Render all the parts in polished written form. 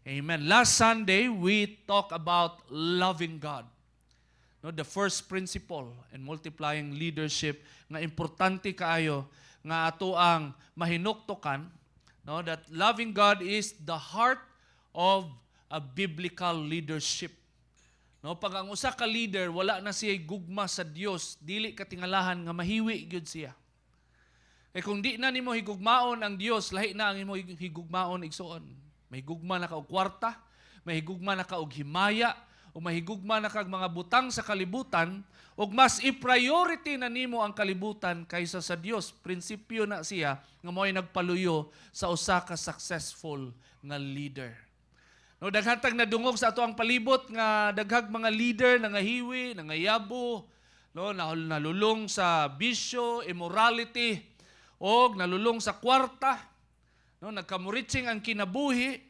Amen. Last Sunday, we talked about loving God. No, the first principle in multiplying leadership nga importante kaayo nga ato ang mahinuktokan, no, that loving God is the heart of a biblical leadership. No, pag ang usa ka leader wala na siya gugma sa Dios, dili katingalahan nga mahiwi gyud siya. Kay kung di na nimo higugmaon ang Dios, lahi na ang imo higugmaon igsuon. May higugma na ka og kwarta, may higugma na ka og himaya, o mahigugma na kag mga butang sa kalibutan, ug mas i-priority na nimo ang kalibutan kaysa sa Dios. Prinsipyo na siya nga mo'y nagpaluyo sa usa ka successful nga leader. No, daghantag nadungog sa ato ang palibot nga daghag mga leader nangahiwi, nangayabo, no, nalulong sa bisyo, immorality, o nalulong sa kwarta, no, nagkamuritsing ang kinabuhi.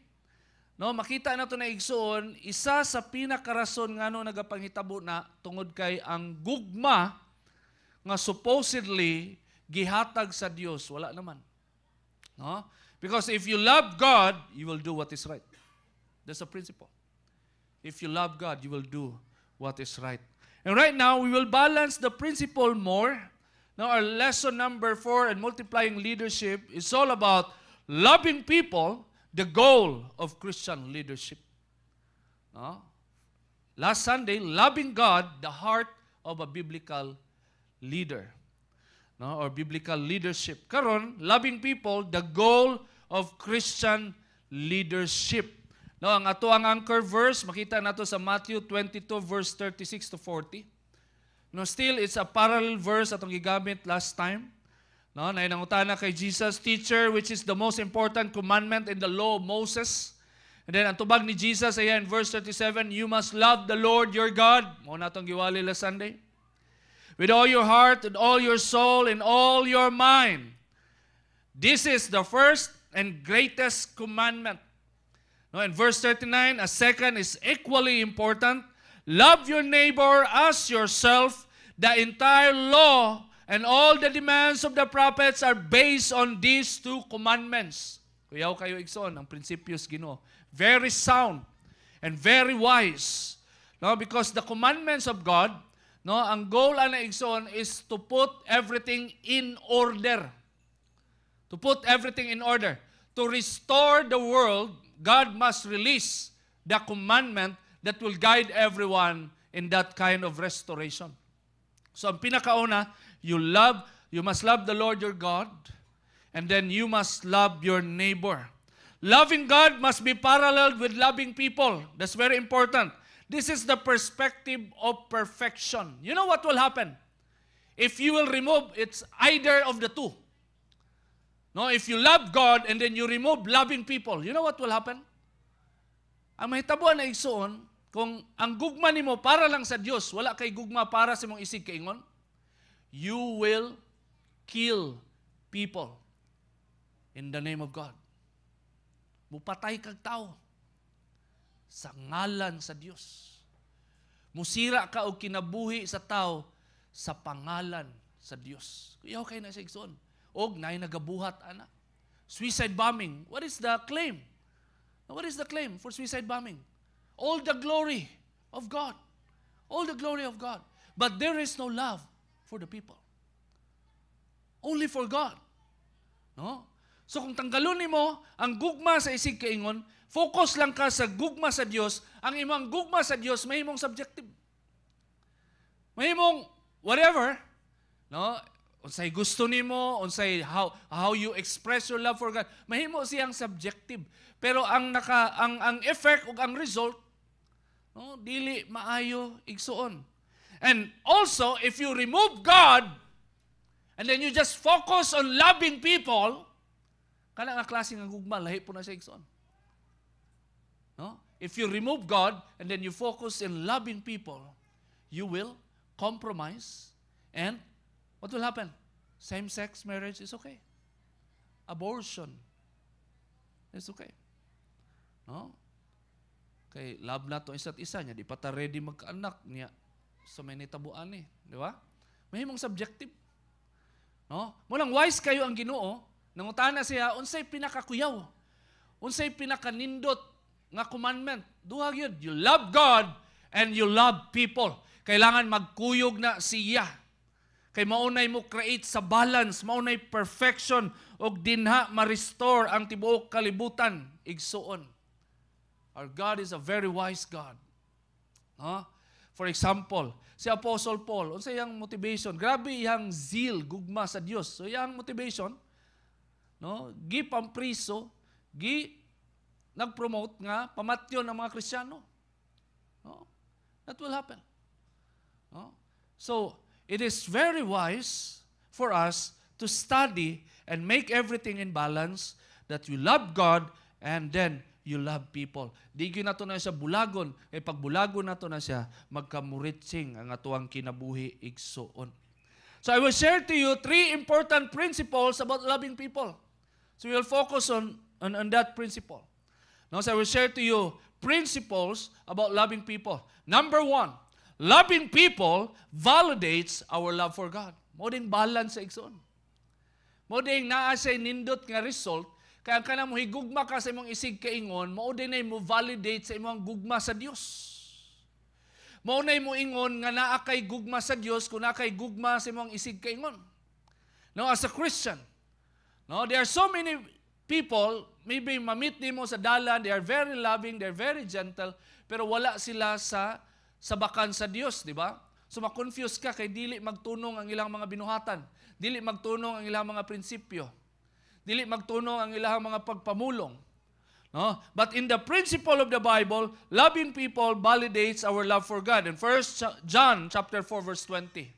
No, makita na ito na igsoon, isa sa pinakarason nga no nagapanghitabo na tungod kay ang gugma nga supposedly gihatag sa Dios, wala naman. No? Because if you love God, you will do what is right. That's a principle. If you love God, you will do what is right. And right now, we will balance the principle more. Now, our lesson number 4 in multiplying leadership is all about loving people, the goal of Christian leadership. No? Last Sunday, loving God, the heart of a biblical leader. No? Or biblical leadership. Karon, loving people, the goal of Christian leadership. No, ang ato ang anchor verse, makita nato sa Matthew 22 verse 36 to 40. No, still, it's a parallel verse atong gigamit last time. No, nainangutana kay Jesus, teacher, which is the most important commandment in the law of Moses. And then, ang tubag ni Jesus, ayan, verse 37, you must love the Lord your God. Muna itong giwali last Sunday. With all your heart, and all your soul, and all your mind. This is the first and greatest commandment. No, in verse 39, a second is equally important. Love your neighbor as yourself. The entire law and all the demands of the prophets are based on these two commandments. Kuyaw kayo igsoon ang prinsipyos Ginoo. Very sound and very wise. No, because the commandments of God, no, ang goal ana igsoon is to put everything in order. To put everything in order. To restore the world, God must release the commandment that will guide everyone in that kind of restoration. So ang pinakauna, you must love the Lord your God, and then you must love your neighbor. Loving God must be paralleled with loving people. That's very important. This is the perspective of perfection. You know what will happen? If you will remove, it's either of the two. No, if you love God and then you remove loving people, you know what will happen? Ang mahitabuan na igsoon, kung ang gugma nimo para lang sa Dios, wala kay gugma para sa imong isig kaingon, you will kill people in the name of God. Mupatay kag tao sa ngalan sa Dios. Musira ka og kinabuhi sa tao sa pangalan sa Dios. Kuyaw kay na sa igsoon. Og nay nagabuhat ana. Suicide bombing. What is the claim? What is the claim for suicide bombing? All the glory of God. All the glory of God. But there is no love for the people. Only for God. No? So kung tanggalon nimo ang gugma sa isig kaingon, focus lang ka sa gugma sa Dios, ang imong gugma sa Dios mahimong subjective. Mahimong whatever, no? Unsay gusto nimo, unsay how you express your love for God, mahimo siyang subjective. Pero ang effect ug ang result, no, dili maayo igsuon. And also, if you remove God, and then you just focus on loving people, kana nga klase nga gugma, lahi po na sa igsoon. No? If you remove God, and then you focus in loving people, you will compromise, and what will happen? Same-sex marriage is okay. Abortion is okay. No? Kay love na to isa't isa niya, di pa ta ready magkaanak niya. So may nitabuan eh, di ba? Mahimong subjective. No? Mulang wise kayo ang Ginoo, nangutana siya unsay pinakakuyaw, unsay pinakanindot nga commandment. Duha gyud, you love God and you love people. Kailangan magkuyog na siya. Kay maunay mo create sa balance, maunay perfection, og dinha ma-restore ang tibuok kalibutan, igsuon. Our God is a very wise God. For example, si Apostle Paul, unsa iyang motivation? Grabe iyang zeal, gugma sa Dios. So iyang motivation, gi pampriso, gi nag-promote nga pamatyon ang mga Kristiyano. That will happen. So, it is very wise for us to study and make everything in balance, that you love God and then you love people. Di gyud nato na siya bulagon, kay pag bulagon nato na siya, magkamuritsing ang atuang kinabuhi igsuon. So I will share to you 3 important principles about loving people. So we will focus on that principle. Now, so I will share to you principles about loving people. Number 1, loving people validates our love for God. Mo ding balance sa igsoon. Mo ding naa say nindot nga result, kaya ang kanang mo higugma ka sa imong isig kaingon, mao dinay mo validate sa imong gugma sa Dios. Mao nay mo ingon nga naa kay gugma sa Dios kung naa kay gugma sa imong isig kaingon. Now, as a Christian, there are so many people, maybe mamit nimo sa dalan, they are very loving, they are very gentle, pero wala sila sa sabakan sa Dios, di ba? So ma-confuse ka kay dili magtunong ang ilang mga binuhatan, dili magtunong ang ilang mga prinsipyo, dili magtunong ang ilang mga pagpamulong. But in the principle of the Bible, loving people validates our love for God. In 1 John chapter 4 verse 20.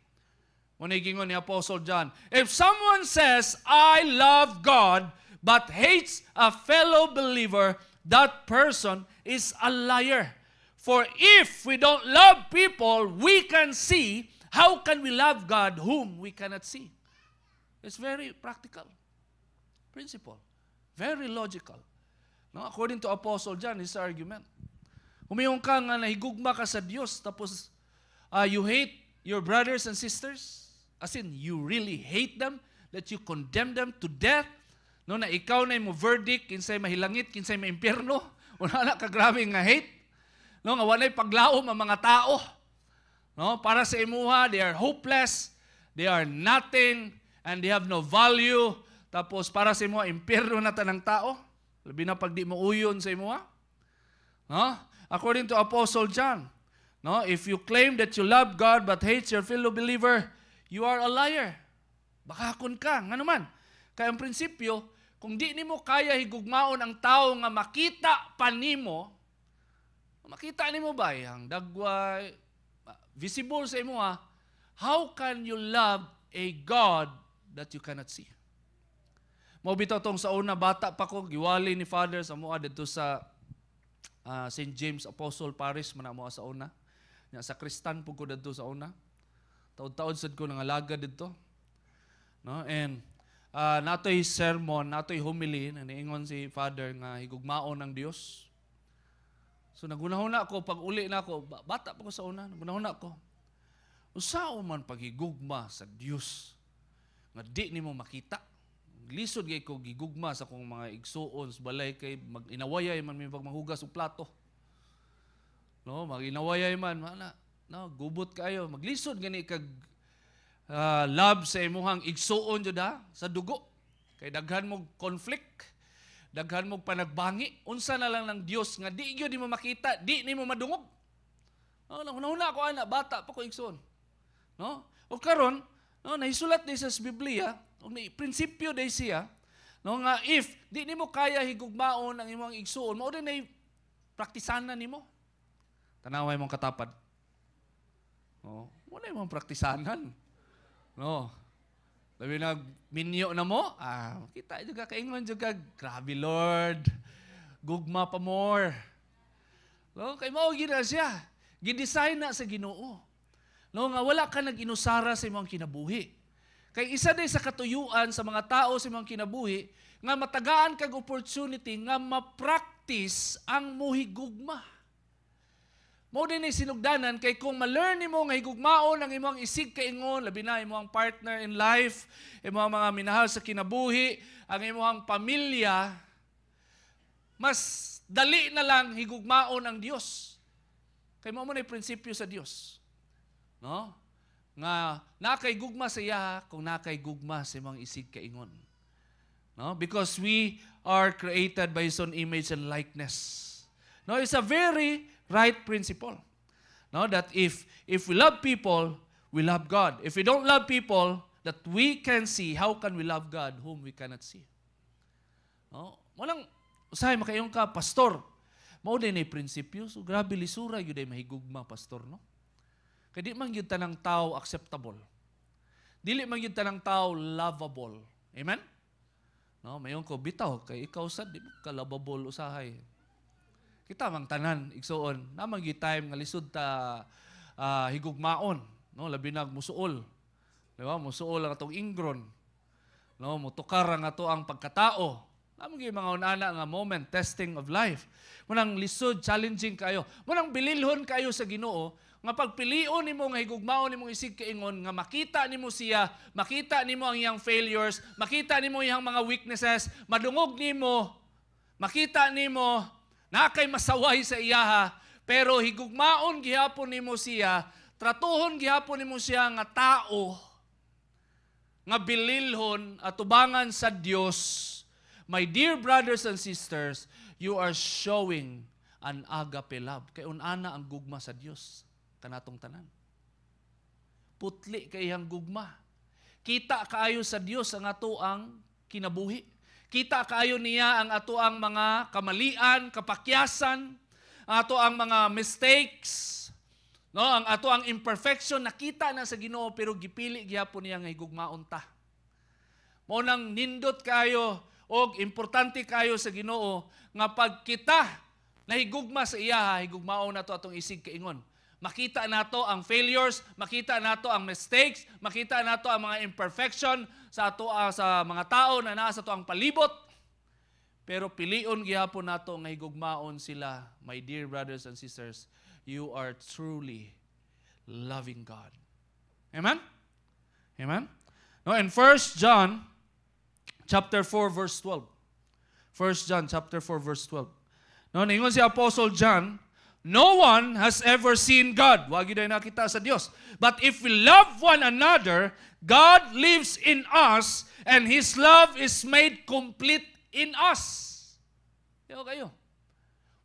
Gingon ni Apostle John, if someone says, I love God, but hates a fellow believer, that person is a liar. For if we don't love people we can see, how can we love God whom we cannot see? It's very practical principle. Very logical. According to Apostle John, his argument. Humiyong ka nga nahigugma ka sa Diyos, tapos you hate your brothers and sisters, as in you really hate them, that you condemn them to death, na ikaw na mo verdict, kinsay mahilangit, kinsay maimpyerno, wala na kagrabe nga hate, nga walay paglaom ang mga tao. Para sa imuha, they are hopeless, they are nothing, and they have no value. Tapos para sa imuha, impyerno na tanang tao. Labi na pag di mo uyon sa imuha. According to Apostle John, if you claim that you love God but hates your fellow believer, you are a liar. Bakakon ka, nga naman. Kaya ang prinsipyo, kung di nimo kaya higugmaon ang tao nga makita pa nimo, makita nimo ba ang dagway visible sa imo, how can you love a God that you cannot see? Mo bitaw tong sa una, bata pa ko, giwali ni Father sa mua dito sa St. James Apostle Parish man mo sa una. Nya sa Kristan pug ko dito sa una. Taud-taud sad ko nangalaga dito. And natoy sermon, natoy homily na niingon si Father nga higugmaon ng Dios. So nagunahuna ako pag uli na ako, bata pa ko sa una, nagunahuna ako. Usaw man paghigugma sa Dios nga di nimo makita. Lisod kay ko gigugma sa akong mga igsuon sa balay kay mag-inawayay man may pagmahugas og plato. Mag-inawayay man gubot kayo, maglisod gani kag love sa imuhang igsuon jud sa dugo. Kay daghan mo conflict, daghan mo panagbangi, unsa na lang ng Dios nga di gyud mo makita, di nimo madungog. Una ko ana bata pa ko igsuon. O karon, nahisulat di sa Biblia, o may prinsipyo day siya, nga if di nimo kaya higugmaon ang imong igsuon, mao din ay praktisan na nimo. Tanaway mong katapad. Mo na imong praktisanan. Labi na minyo na mo, kita juga kaingon juga, grabe Lord, gugma pa more. Kay mao gina siya, gidesign na sa Ginoo. Nga wala ka nag-inusara sa imong kinabuhi. Kay isa day sa katuyuan sa mga tao sa imong kinabuhi, nga matagaan kag opportunity nga ma-practice ang muhigugma. Mao din ay sinugdanan kay kung ma-learn nimo nga higugmaon ang imong isig kaingon, labi na imong partner in life, imong mga minahal sa kinabuhi, ang imong pamilya, mas dali na lang higugmaon ang Dios. Kay mo na prinsipyo sa Dios. No? Nga nakay gugma sa iya kung nakay gugma sa mga isig kaingon. No? Because we are created by His own image and likeness. No, it's a very right principle. No, that if we love people, we love God. If we don't love people that we can see, how can we love God whom we cannot see? No, walang usahay makayong ka pastor. Mao din ay prinsipyo. So grabe lisura gyud ay mahigugma pastor, no? Kay di man gyud tanang tao acceptable. Dili man gyud tanang tao lovable. Amen? No, mayon ko bitaw kay ikaw sad di ka lovable usahay. Kita mang tanan igsoon, namang gyud time nga lisod ta higugmaon, no, labi na musuol. Di ba? Musuol ang atong ingron. No, mutukar ang ato ang pagkatao. Namang gyud mga unana nga moment testing of life. Munang lisod challenging kayo. Munang bililhon kayo sa Ginoo nga pagpilion nimo nga higugmaon nimong isig kaingon nga makita nimo siya, makita nimo ang iyang failures, makita nimo iyang mga weaknesses, madungog nimo, makita nimo na kay masaway sa iyaha, pero higugmaon gihapon nimo siya, tratuhon gihapon nimo siya nga tao, nga bililhon at tubangan sa Dios. My dear brothers and sisters, you are showing an agape love. Kay unana ang gugma sa Dios kanatong tanan. Putli kay iyang gugma. Kita kaayo sa Dios ang ato ang kinabuhi. Kita kaayo niya ang ato ang mga kamalian, kapakyasan, ang ato ang mga mistakes, no, ang ato ang imperfection nakita na sa Ginoo pero gipili gyapon niya nga higugmaon ta. Mao nang nindot kayo og importante kayo sa Ginoo nga pag kita nahigugma sa iya, higugmaon nato atong isig kaingon. Makita nato ang failures, makita nato ang mistakes, makita nato ang mga imperfection sa ato sa mga tao na naa sa ato ang palibot. Pero pilion gihapon nato nga higugmaon sila. My dear brothers and sisters, you are truly loving God. Amen? Amen? No, in 1 John chapter 4 verse 12. 1 John chapter 4 verse 12. No, ningon si Apostle John, no one has ever seen God. Wag yun na nakita sa Dios. But if we love one another, God lives in us and His love is made complete in us. Yo kayo.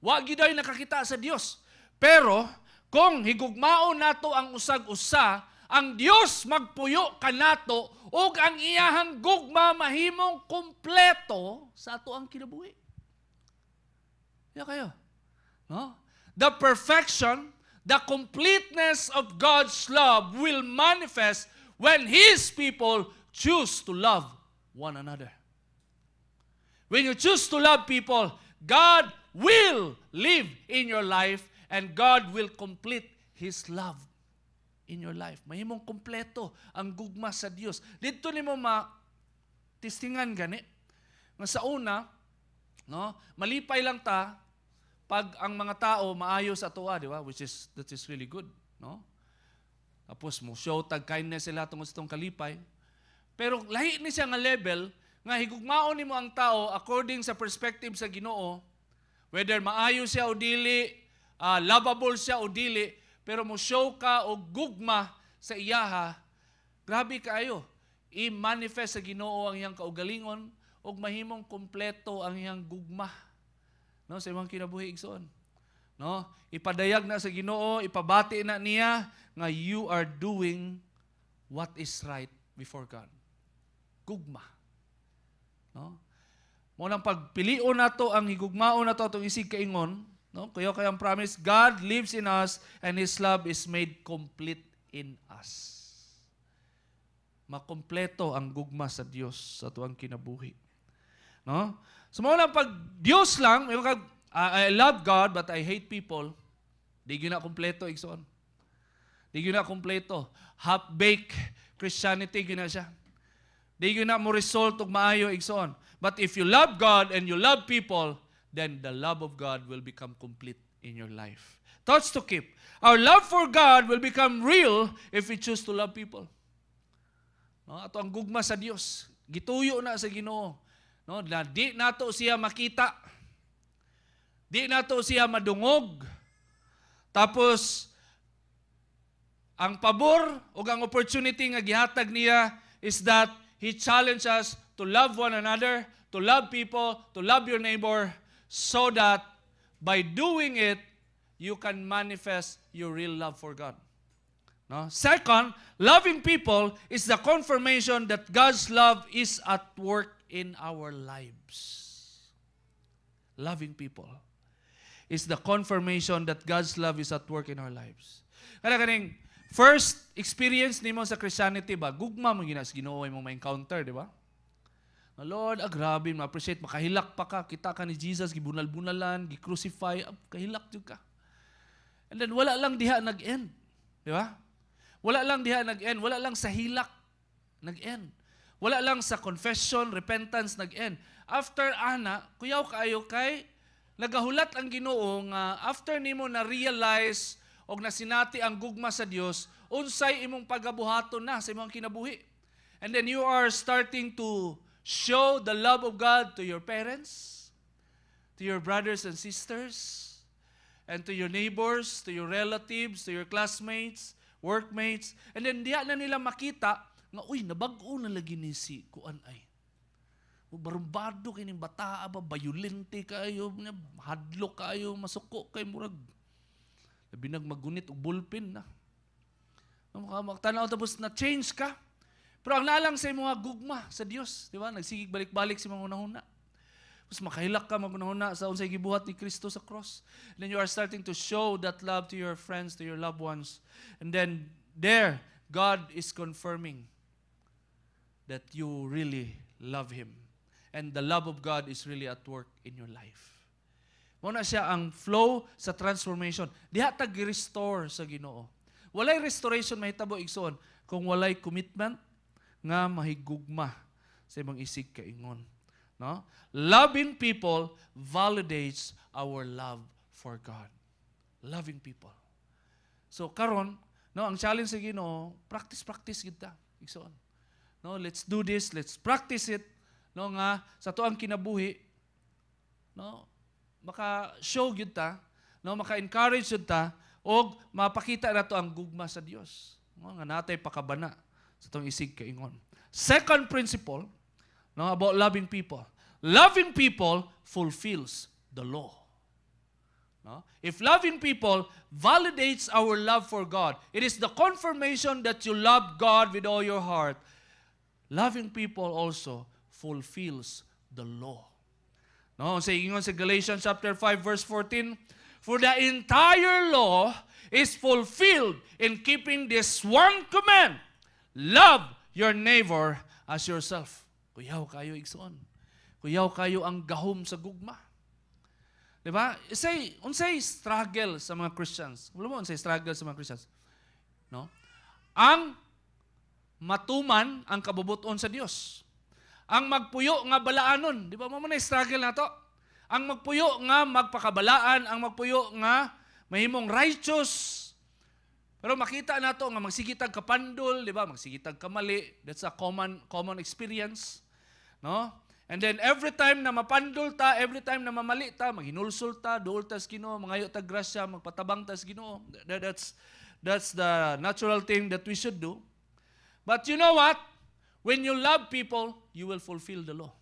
Wag yun na nakakita sa Dios. Pero kung higugmaon nato ang usag-usa, ang Dios magpuyo kanato ug ang iyahang gugma mahimong kompleto sa ato ang kinabuhi. Yo kayo. No? The perfection, the completeness of God's love will manifest when His people choose to love one another. When you choose to love people, God will live in your life and God will complete His love in your life. Mahimong kompleto ang gugma sa Dios. Dito nimo ma-testingan gani nga sa una, no, malipay lang ta pag ang mga tao maayo sa atoa, di ba? That is really good, no? Tapos mo show tag kindness sila tungod sa itong kalipay. Pero lahi ni siya nga level nga higugmaon nimo ang tao according sa perspective sa Ginoo, whether maayo siya o dili, lovable siya o dili, pero mo show ka og gugma sa iyaha, grabe kaayo. I-manifest sa Ginoo ang iyang kaugalingon og mahimong kompleto ang iyang gugma. No, sa imong kinabuhi igsoon. No, ipadayag na sa Ginoo, ipabati na niya nga you are doing what is right before God. Gugma. No? Mo nang pagpilion nato ang higugmaon nato atong isig kaingon, no? Kaya ang promise, God lives in us and His love is made complete in us. Makompleto ang gugma sa Dios sa tuang kinabuhi. No? So mo lang pag Dios lang, I love God but I hate people, di gyud na kompleto igsoon. Di gyud na kompleto. Half-baked Christianity gyud na siya. Di gyud na mo result og maayo igsoon. But if you love God and you love people, then the love of God will become complete in your life. Thoughts to keep. Our love for God will become real if we choose to love people. No, ato ang gugma sa Dios, gituyo na sa Ginoo. No, na di nato siya makita. Di nato siya madungog. Tapos, ang pabor o ang opportunity nga gihatag niya is that He challenged us to love one another, to love people, to love your neighbor, so that by doing it, you can manifest your real love for God. No? Second, loving people is the confirmation that God's love is at work in our lives. Loving people is the confirmation that God's love is at work in our lives. Kaya kaning first experience nimo sa Christianity ba, gugma mo ginas Ginoo mo ma-encounter, di ba? Lord, grabe, ma-appreciate, makahilak pa ka, kita ka ni Jesus, gibunal-bunalan, gi-crucify, kahilak jud ka. And then wala lang diha nag-end, di ba? Wala lang diha nag-end, wala lang sa hilak nag-end. Wala lang sa confession, repentance nag-end. After ana, kuyaw kaayo kay nagahulat ang Ginoo nga after nimo na realize og nasinati ang gugma sa Dios, unsay imong pagabuhaton na sa imong kinabuhi. And then you are starting to show the love of God to your parents, to your brothers and sisters, and to your neighbors, to your relatives, to your classmates, workmates. And then diha na nila makita nga, uy, nabag-o na lagi ni si kuan ay. Barumbado kining bata ba, bayulente kayo, hadlok kayo, masuko kay murag. Binag magunit og bulpin na. Magtanaw tapos na change ka. Pero ang nalang sa mga gugma sa Dios, di ba? Nagsigig balik-balik sa mga unahuna. Tapos makahilak ka magunahuna sa unsay gibuhat ni Kristo sa cross. And then you are starting to show that love to your friends, to your loved ones. And then there, God is confirming that you really love Him. And the love of God is really at work in your life. Muna siya ang flow sa transformation. Diha tag-restore sa Ginoo. Walay restoration mahitabo igsoon kung walay commitment nga mahigugma sa imong isig kaingon. No? Loving people validates our love for God. Loving people. So karon, no, ang challenge sa Ginoo, practice kita. Igsoon. No, let's do this, let's practice it. No nga sa tuang kinabuhi, no, maka-show gyud ta, no, maka-encourage gyud ta og mapakita nato ang gugma sa Dios. No, nga natay pakabana sa tong isig kaingon. Second principle, no, about loving people. Loving people fulfills the law. No? If loving people validates our love for God, it is the confirmation that you love God with all your heart. Loving people also fulfills the law. No, saying sa Galatians chapter 5 verse 14, for the entire law is fulfilled in keeping this one command, love your neighbor as yourself. Kuyaw kayo igsoon. Kuyaw kayo ang gahom sa gugma. Diba? Unsay struggle sa mga Christians. Wala mo unsay struggle sa mga Christians. No? Ang matuman ang kabubuton sa Dios. Ang magpuyo nga balaanon, di ba mo na struggle na to? Ang magpuyo nga magpakabalaan, ang magpuyo nga mahimong righteous. Pero makita na to nga magsigitag kapandol, di ba? Magsigitag kamali. That's a common experience, no? And then every time na mapandol ta, every time na mamali ta, maghinulsol ta, duol ta sa Ginoo, mangayo ta grasya, magpatabang ta sa Ginoo. That's the natural thing that we should do. But you know what? When you love people, you will fulfill the law.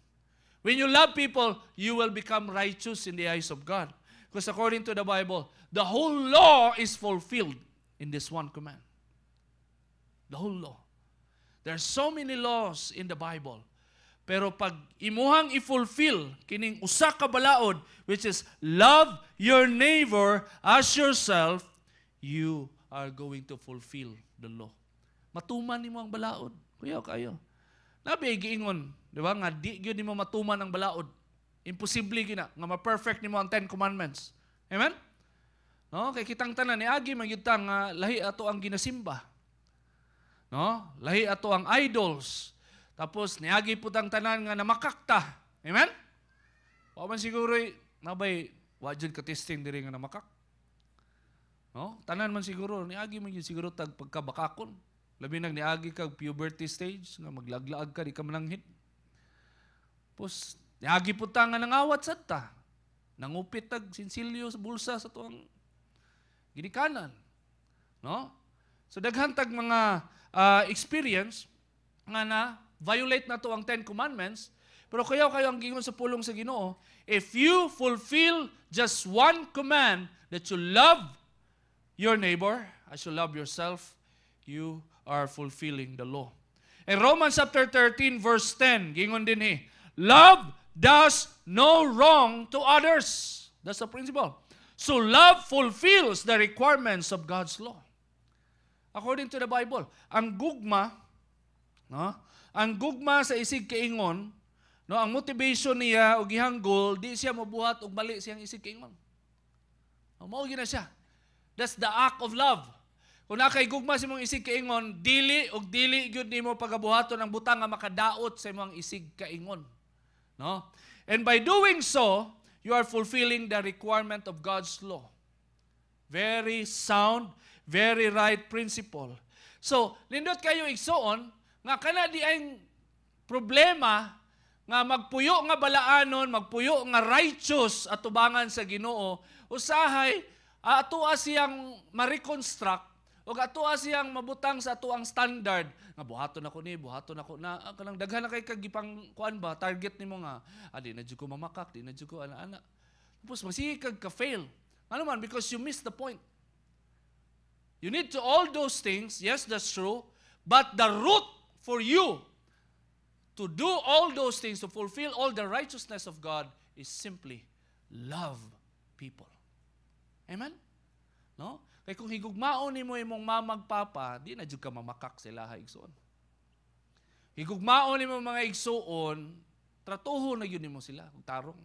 When you love people, you will become righteous in the eyes of God. Because according to the Bible, the whole law is fulfilled in this one command. The whole law. There are so many laws in the Bible. Pero pag imuhang i-fulfill kining usa ka balaod, which is love your neighbor as yourself, you are going to fulfill the law. Matuman nimo ang balaod. Kuya kayo. Nabi giingon, di ba? Nga di gyud nimo matuman ang balaod. Imposible gina nga ma-perfect nimo ang 10 commandments. Amen? No, kay kitang tanan ni agi man gyud ta nga lahi ato ang ginasimba. No? Lahi ato ang idols. Tapos niagi putang tanan nga namakakta. Amen? Wa man siguro nabay wa jud ka testing diri nga namakak. No? Tanan man siguro niagi man gyud siguro tag pagkabakakon. Labi nang niagi kag puberty stage nga maglaglaag ka di ka mananghid. Pus niagi putang nga nangawat sad ta. nangupit tag sinsilyo sa bulsa sa tuang ginikanan. No? So daghan tag mga experience nga na violate na to ang 10 Commandments, pero kayo ang gingon sa pulong sa Ginoo, if you fulfill just one command that you love your neighbor as you love yourself, you are fulfilling the law. In Romans chapter 13 verse 10, gingon din love does no wrong to others. That's the principle. So love fulfills the requirements of God's law. According to the Bible, ang gugma, no? Ang gugma sa isig kaingon, no, ang motivation niya o gihang goal, di siya mabuhat og mali siyang isig kaingon. Mao gyud na siya. That's the act of love. Kung nakay gugma sa imong isig kaingon, dili gyud nimo pagabuhaton ang butang nga makadaot sa imong isig kaingon. No? And by doing so, you are fulfilling the requirement of God's law. Very sound, very right principle. So, nindot kayo igsuon nga kana di ay problema nga magpuyo nga balaanon, magpuyo nga righteous atubangan sa Ginoo, usahay atoa siyang ma-reconstruct o atoa siyang mabutang sa atoang standard nga buhaton ako na kanang daghan na kay kagipang kuan ba target nimo nga di na jud ko mamakak, di na jud ko ana. Tapos masikag ka fail. Ano man, because you missed the point. You need to all those things, yes, that's true, but the root for you to do all those things, to fulfill all the righteousness of God, is simply love people. Amen? No? Kaya kung higugmaon nimo imong mamagpapa, di na jud ka mamakak sila igsoon. Higugmaon nimo mga igsoon, tratuho na yun nimo sila, tarong.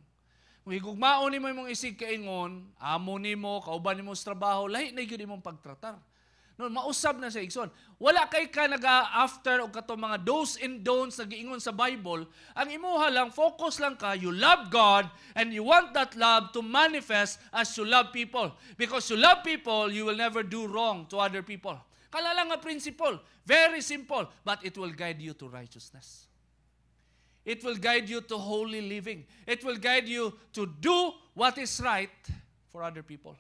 Kung higugmaon nimo imong isig kaingon, amo nimo, kauban nimo sa trabaho, lahi na yun imong pagtratar. No, mausab na sa igsoon. Wala kay ka naga-after o kato mga do's and don'ts na giingon sa Bible. Ang imuha lang, focus lang ka, you love God and you want that love to manifest as you love people. Because you love people, you will never do wrong to other people. Kalala nga principle, very simple, but it will guide you to righteousness. It will guide you to holy living. It will guide you to do what is right for other people.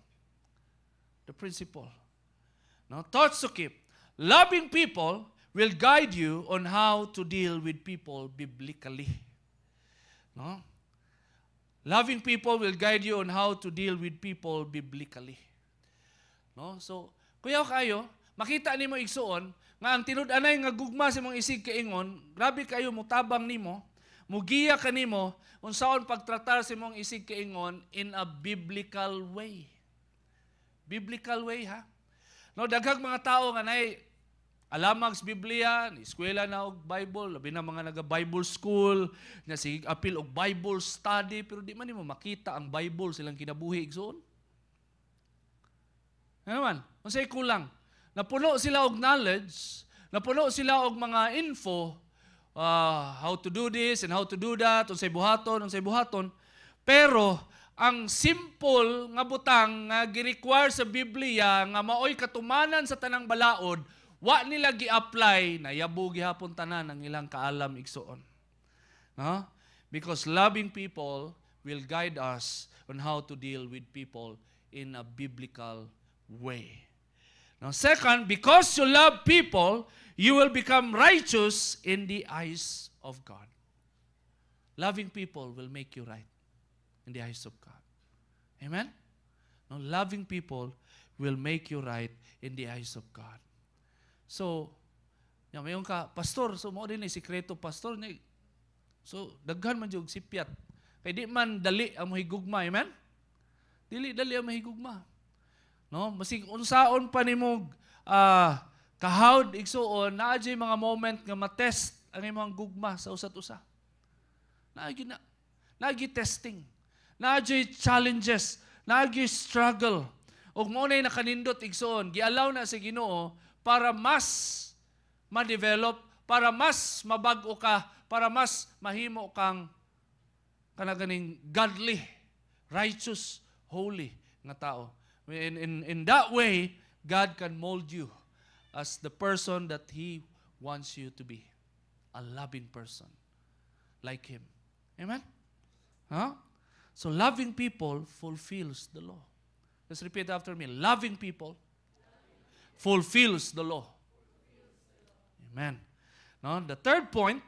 The principle. No, thoughts to keep. Loving people will guide you on how to deal with people biblically. No? Loving people will guide you on how to deal with people biblically. No? So, kuyaw kayo, makita nimo igsuon nga ang tinud-anay nga gugma sa imong isig kaingon, grabe kayo mutabang nimo, mugiya kanimo unsaon pagtratar sa imong isig kaingon in a biblical way. Biblical way, ha? No, daghang mga tao nga nay alamag sa Biblia, eskwela na og Bible, labi na mga naga-Bible school, na sig apil og Bible study, pero di man nimo makita ang Bible silang kinabuhi igsoon. Ano man? Unsay kulang? Napuno sila og knowledge, napuno sila og mga info, how to do this and how to do that, unsay buhaton, pero ang simple nga butang nga gi-require sa Biblia nga maoy katumanan sa tanang balaod, wa nila gi-apply na yabo gihapon tanan ang ilang kaalam igsoon. No? Because loving people will guide us on how to deal with people in a biblical way. Now, second, because you love people, you will become righteous in the eyes of God. Loving people will make you right in the eyes of God. Amen? Now, loving people will make you right in the eyes of God. So, mayon ka, pastor, so mo din sikreto, pastor. So, daghan man jud sipyat. Kay di man dali ang mahigugma, amen? Dili dali ang mahigugma. No, masig unsaon pa nimo kahawd igsuon, naa jay mga moment nga matest ang imong gugma sa usat usa. Naagi testing. Naagi challenges, naagi struggle. Ug mo nay nakanindot igsoon, gialaw na sa Ginoo para mas ma-develop, para mas mabag-o ka, para mas mahimo kang kanaganing godly, righteous, holy nga tao. In that way, God can mold you as the person that He wants you to be. A loving person like Him. Amen? Huh? So loving people fulfills the law. Let's repeat after me. Loving people fulfills the law. Amen. No, the third point,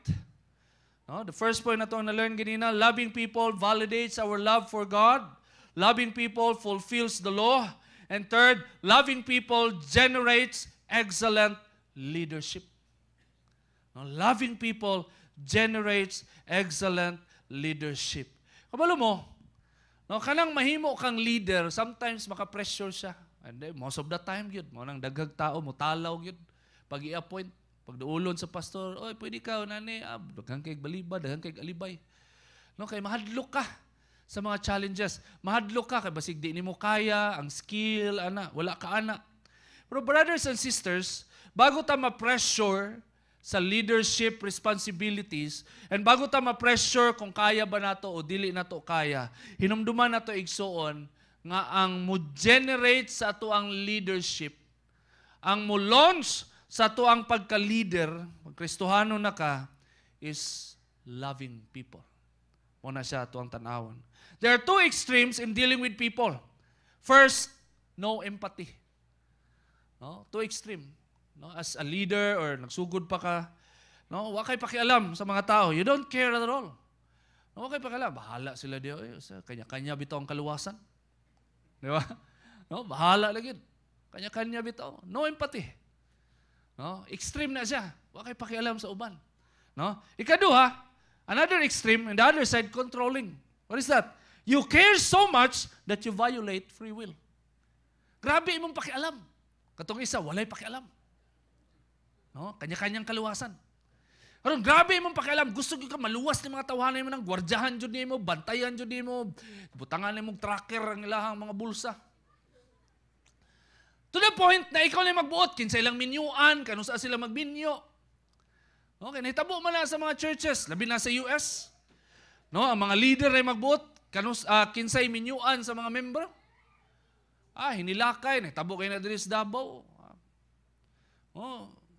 no, the first point na ito na-learn ganina, loving people validates our love for God. Loving people fulfills the law. And third, loving people generates excellent leadership. No, loving people generates excellent leadership. Kabalo mo, no, kanang mahimo kang leader, sometimes maka-pressure siya. And then, most of the time, yun, mo nang daghag tao, mo talaw, yun. Pag i-appoint, pag duulon sa pastor, oy, pwede ka, nani, daghang kay baliba, daghang kay alibay. No, kay mahadlok ka sa mga challenges. Mahadlok ka, kay basig di nimo kaya, ang skill, ana, wala ka ana. Pero brothers and sisters, bago ta ma-pressure sa leadership responsibilities, and bago ta ma-pressure kung kaya ba nato o dili nato kaya, hinumduman nato igsuon nga ang mo generate sa ato ang leadership, ang mo launch sa ato ang pagka-leader, pag-Kristohano na ka, is loving people. Muna siya ato ang tanawon. There are two extremes in dealing with people. First, no empathy. No? Two extreme. No? As a leader or nagsugod pa ka, no? Wa kay pakialam sa mga tao. You don't care at all. No? Wa kay pakialam. Bahala sila diyo. Kanya-kanya bitaw ang kaluwasan. Di ba? No? Bahala lagi. Kanya-kanya bitaw. No empathy. No? Extreme na siya. Wa kay pakialam sa uban. No? Ikaduha, another extreme, and the other side, controlling. What is that? You care so much that you violate free will. Grabe imong pakialam. Katong isa, walay pakialam. No? Kanya-kanyang kaluwasan. Karon grabe imong pakialam, gusto gyud ka maluwas ni mga tawhanay mo nang gwardyahan jud nimo, bantayan jud nimo, butangan nimo tracker ang ilahang mga bulsa. To the point na ikaw na magbuot kinsa ilang minyuan, kanu sa sila magbinyo. Okay, nahitabo man na sa mga churches, labi na sa US. No, ang mga leader ay magbuot, kinsay minyuan sa mga membro. Hinilakay, nahitabo kay na diri sa Davao.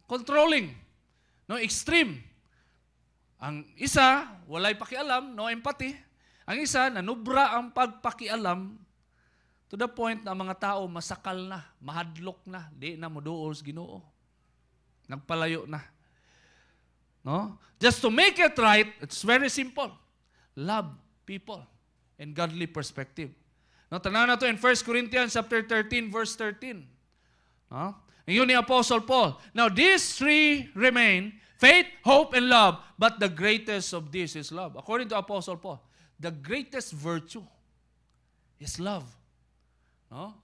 Controlling. No, extreme. Ang isa, walay pakialam, no empathy. Ang isa, nanubra ang pagpakialam to the point na mga tao masakal na, mahadlok na, di na moduol sa Ginoo. Nagpalayo na. No? Just to make it right, it's very simple. Love people in godly perspective. No, tanaw na to in 1 Corinthians chapter 13, verse 13. No? Yun ni Apostle Paul. Now, these three remain, faith, hope, and love, but the greatest of these is love. According to Apostle Paul, the greatest virtue is love. No?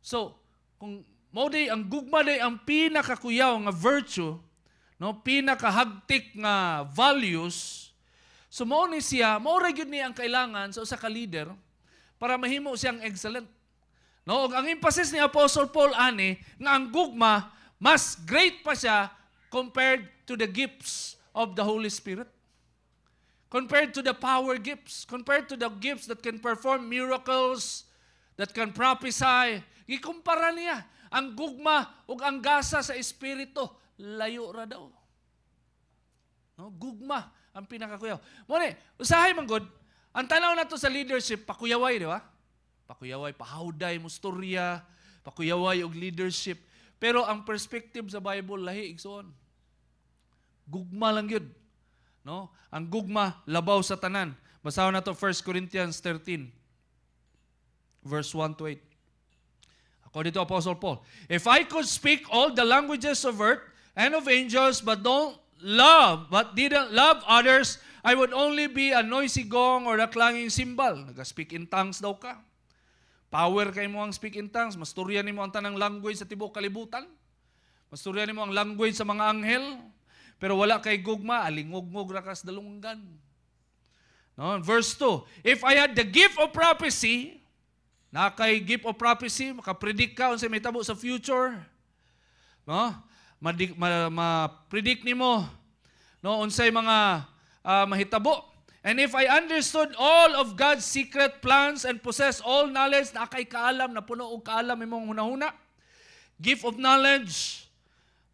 So, kung mo day ang gugma day ang pinakakuyaw nga virtue, no, pinakahagtik nga values, so mao ni siya, mao ra gyud ni ang kailangan sa usa ka leader para mahimo siyang excellent. No, ang emphasis ni Apostle Paul ani nga ang gugma mas great pa siya compared to the gifts of the Holy Spirit. Compared to the power gifts, compared to the gifts that can perform miracles, that can prophesy. Ikumpara niya ang gugma ug ang gasa sa espiritu, layo ra daw. No, gugma ang pinakakuyaw. Mo ni, usahay man gud, ang tanaw nato sa leadership pakuyaway, di ba? Pakuyaway, pahawday mo storya, pakuyaway og leadership. Pero ang perspective sa Bible lahi igsoon. Gugma lang yun. No? Ang gugma labaw sa tanan. Basahon na to 1 Corinthians 13 verse 1 to 8. According to Apostle Paul, if I could speak all the languages of earth and of angels but didn't love others, I would only be a noisy gong or a clanging cymbal. Nag-speak in tongues daw ka. Power kay mo ang speak in tongues. Masturyan nimo ang tanang language sa tibok kalibutan. Masturyan nimo ang language sa mga anghel. Pero wala kay gugma, alingog-ngog ra kas dalunggan. No, verse 2. If I had the gift of prophecy, na kay gift of prophecy, makapredict ka unsay may tabo sa future. No? Ma-predict nimo no unsay mga mahitabo. And if I understood all of God's secret plans and possess all knowledge, na kay kaalam, na puno og kaalam imong hunahuna, gift of knowledge,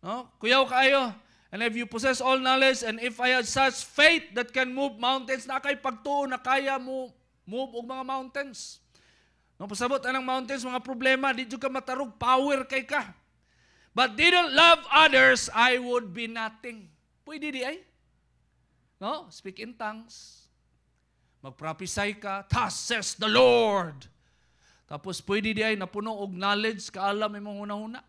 no? Kuyaw kaayo. And if you possess all knowledge, and if I had such faith that can move mountains, na kay pagtuo na kaya mo move og mga mountains. No, pasabot anang mountains, mga problema, di jud ka matarog, power kay ka. But didn't love others, I would be nothing. Pwede di ay? No? Speak in tongues. Mag-prophesy ka, thus says the Lord. Tapos pwede di ay napuno og knowledge, kaalam imong una-una.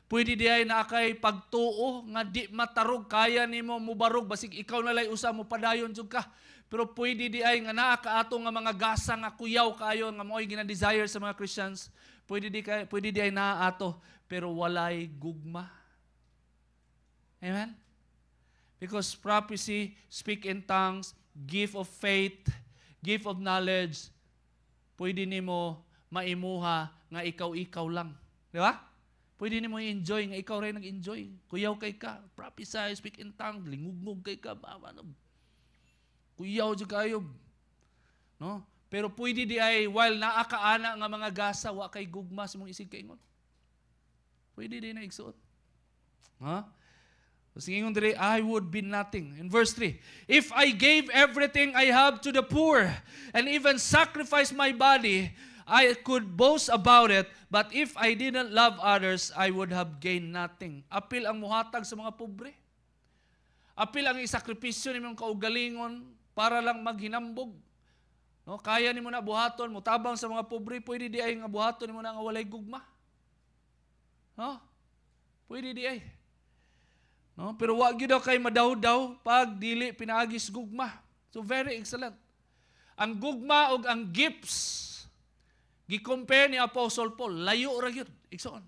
Pwede di ay na kay pagtuo nga di matarog, kaya nimo mubarog basig ikaw na lay usa mo padayon jud ka. Pero pwede di ay nga naa kaato nga mga gasa nga kuyaw kayo nga mo'y gina-desire sa mga Christians. Pwede di ay naa ato pero walay gugma. Amen. Because prophecy, speak in tongues, gift of faith, gift of knowledge, pwede nimo maimuha nga ikaw lang. Di ba? Pwede nimo i-enjoy nga ikaw rin nag-enjoy. Kuyaw kay ka, prophesy, speak in tongues, lingugmog kay ka, kuyaw jud kayo. No? Pero pwede di ay while naa kaana nga mga gasa wa kay gugma sa mong isig kaingon. Pwede di na igsuot. Ha? Sige ngon dire, I would be nothing. In verse 3, if I gave everything I have to the poor and even sacrifice my body, I could boast about it, but if I didn't love others, I would have gained nothing. Apil ang muhatag sa mga pobre. Apil ang isakripisyo nimong kaugalingon para lang maghinambog. No, kaya nimo na buhaton, mutabang sa mga pobre, pwede di ay nga buhaton nimo na nga walay gugma. No? Pwede di ay. No, pero wag gyud kay madaw-daw pag dili pinaagis gugma. So very excellent. Ang gugma ug ang gifts gi-compare ni Apostle Paul, layo ra gyud, igsoon.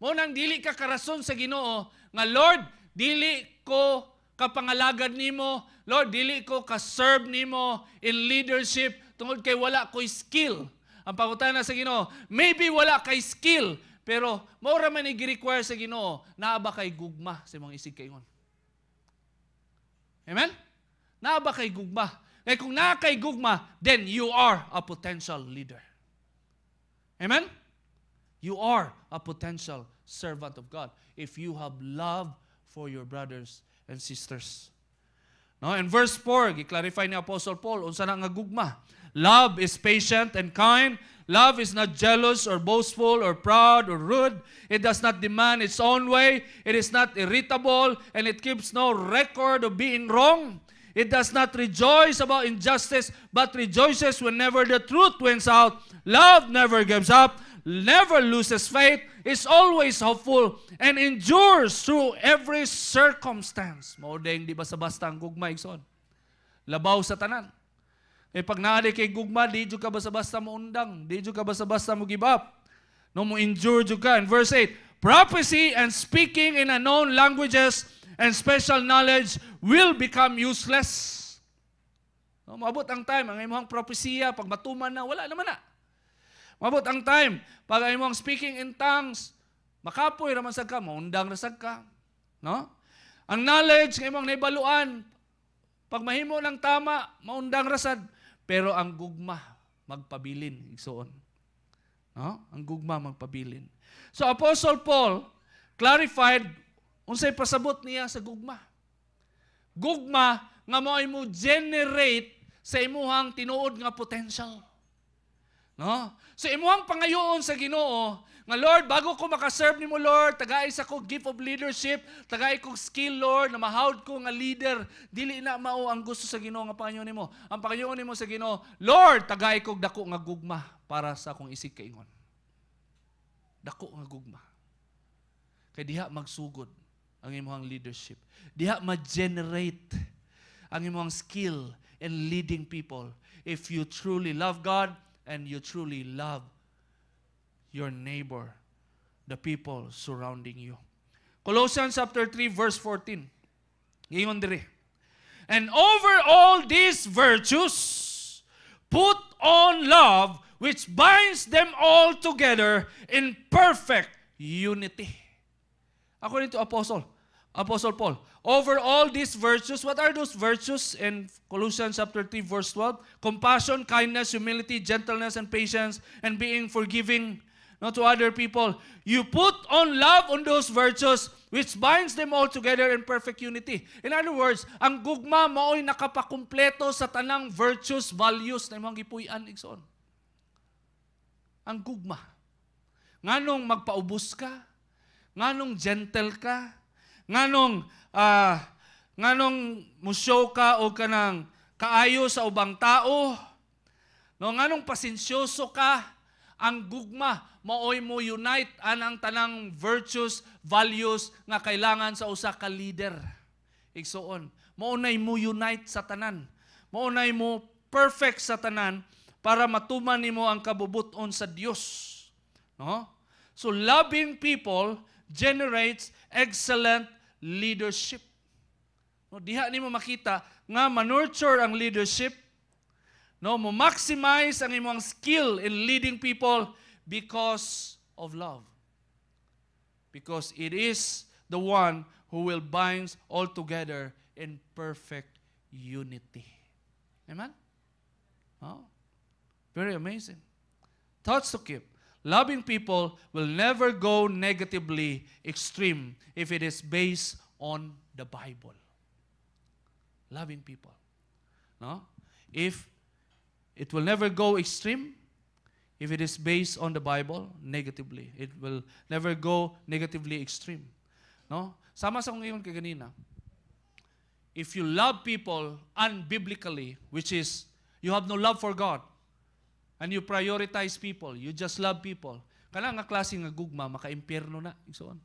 Mao nang dili ka karason sa Ginoo nga Lord, dili ko kapangalagad nimo, Lord, dili ko ka-serve nimo in leadership tungod kay wala ko'y skill. Ang pangutana sa Ginoo, maybe wala kay skill, pero mao ra man i-require sa Ginoo, naa ba kay gugma sa imong isig kaingon. Amen? Naa ba kay gugma? Kaya kung naa kay gugma, then you are a potential leader. Amen? You are a potential servant of God if you have love for your brothers and sisters. No, in verse 4, gi-clarify ni Apostle Paul unsa na nga gugma. Love is patient and kind. Love is not jealous or boastful or proud or rude. It does not demand its own way. It is not irritable and it keeps no record of being wrong. It does not rejoice about injustice, but rejoices whenever the truth wins out. Love never gives up, never loses faith, is always hopeful, and endures through every circumstance. Maudeng di basta-basta ang gugma, igsoon. Labaw sa tanan. Eh pag naadi kay gugma, di jud ka basta-basta mo undang, di jud ka basta-basta mo give up. No mo endure jud ka. In verse 8, prophecy and speaking in unknown languages and special knowledge will become useless. No, maabot ang time, ang imong propesya, pag matuman na, wala naman na. Maabot ang time, pag ang imong speaking in tongues, makapoy raman sad ka, maundang rasag ka. No? Ang knowledge ng imong naibaluan, pag mahimo ng tama, maundang rasad. Pero ang gugma, magpabilin, igsoon. No? Ang gugma, magpabilin. So Apostle Paul clarified unsay pasabot niya sa gugma. Gugma nga mo'y mo generate sa imuhang tinuod nga potential. No? So imuhang pangayoon sa Ginoo nga Lord, bago ko makaserve nimo Lord, tagay sa ko gift of leadership, tagay ko skill Lord na mahawd ko nga leader, dili na mao ang gusto sa Ginoo nga pangayoon nimo. Ang pangayoon nimo sa Ginoo, Lord, tagay ko dako nga gugma para sa akong isig kaingon. Dako nga gugma. Kay diha magsugod ang imong leadership. Diha ma-generate ang imong skill in leading people if you truly love God and you truly love your neighbor, the people surrounding you. Colossians chapter 3 verse 14. Ingon dire. And over all these virtues, put on love which binds them all together in perfect unity. According to Apostle Paul, over all these virtues, what are those virtues in Colossians chapter 3 verse 12? Compassion, kindness, humility, gentleness, and patience, and being forgiving to other people. You put on love on those virtues, which binds them all together in perfect unity. In other words, ang gugma mao'y nakapakumpleto sa tanang virtues, values na imong gipuy-an igsoon. Ang gugma. Nganong magpaubos ka, nganong gentle ka, nganong musyow ka o kanang kaayo sa ubang tao, no, nganong pasensyoso ka, ang gugma maoy mo unite anang tanang virtues, values nga kailangan sa usa ka leader. Igsoon, maunay mo unite sa tanan. Maunay mo perfect sa tanan para matuman nimo ang kabubuton sa Dios. No? So loving people generates excellent leadership. No, diha nimo makita nga manurture ang leadership. No, mo maximize ang imong skill in leading people because of love. Because it is the one who will bind all together in perfect unity. Amen? Oh, very amazing. Thoughts to keep. Loving people will never go negatively extreme if it is based on the Bible. Loving people. No? It will never go extreme if it is based on the Bible negatively. It will never go negatively extreme. No? Sama sa kong iyon kay ganina. If you love people unbiblically, which is you have no love for God, and you prioritize people, you just love people, kana nga klase nga gugma, maka-impyerno na. Igsoon.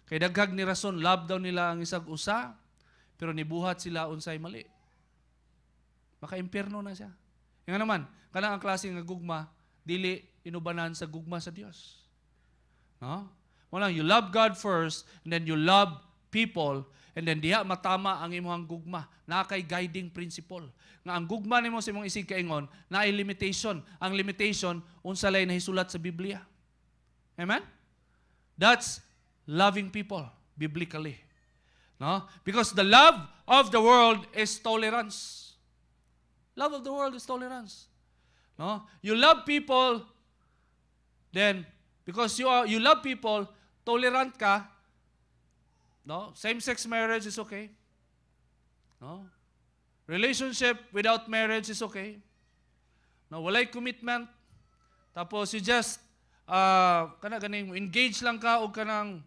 Kay daghag ni rason, love daw nila ang isang usa, pero nibuhat sila unsay mali. Maka-impyerno na siya. Nga naman, kanang ang klase nga gugma, dili inubanan sa gugma sa Dios. No? Wala, you love God first, and then you love people, and then diha matama ang imong gugma. Na kay guiding principle. Nga ang gugma nimo sa imong isig kaingon, na ay limitation. Ang limitation, unsa lay nahisulat sa Biblia. Amen? That's loving people, biblically. No? Because the love of the world is tolerance. Love of the world is tolerance. No? You love people, then because you love people, tolerant ka. No? Same-sex marriage is okay. No? Relationship without marriage is okay. No, walay commitment. Tapos you just engage lang ka og kanang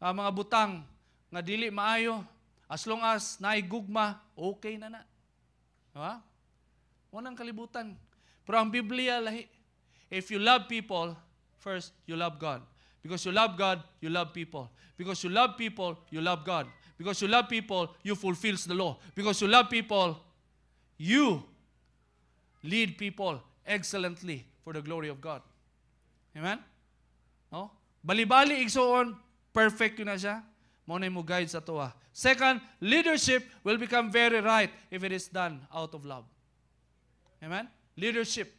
mga butang nga dili maayo. As long as naay gugma, okay na na. Diba? Wanang kalibutan. Pero ang Biblia lahi. If you love people, first, you love God. Because you love God, you love people. Because you love people, you love God. Because you love people, you fulfill the law. Because you love people, you lead people excellently for the glory of God. Amen? No? Bali-bali igsoon, perfect yun na siya. Maunay mo guide sa tuwa. Second, leadership will become very right if it is done out of love. Amen? Leadership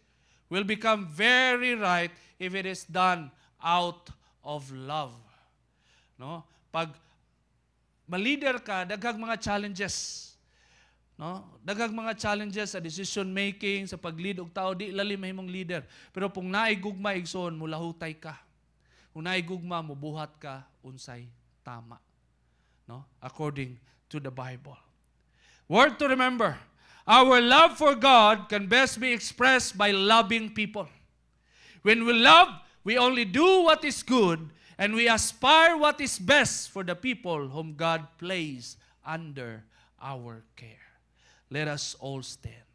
will become very right if it is done out of love. No? Pag ma-leader ka, daghang mga challenges. No? Daghang mga challenges sa decision making, sa pag-lead og tao, di lalim mahimong leader. Pero kung naay gugma igsoon, mulahutay ka. Kung naay gugma, mubuhat ka unsay tama. No? According to the Bible. Word to remember. Our love for God can best be expressed by loving people. When we love, we only do what is good, and we aspire what is best for the people whom God placed under our care. Let us all stand.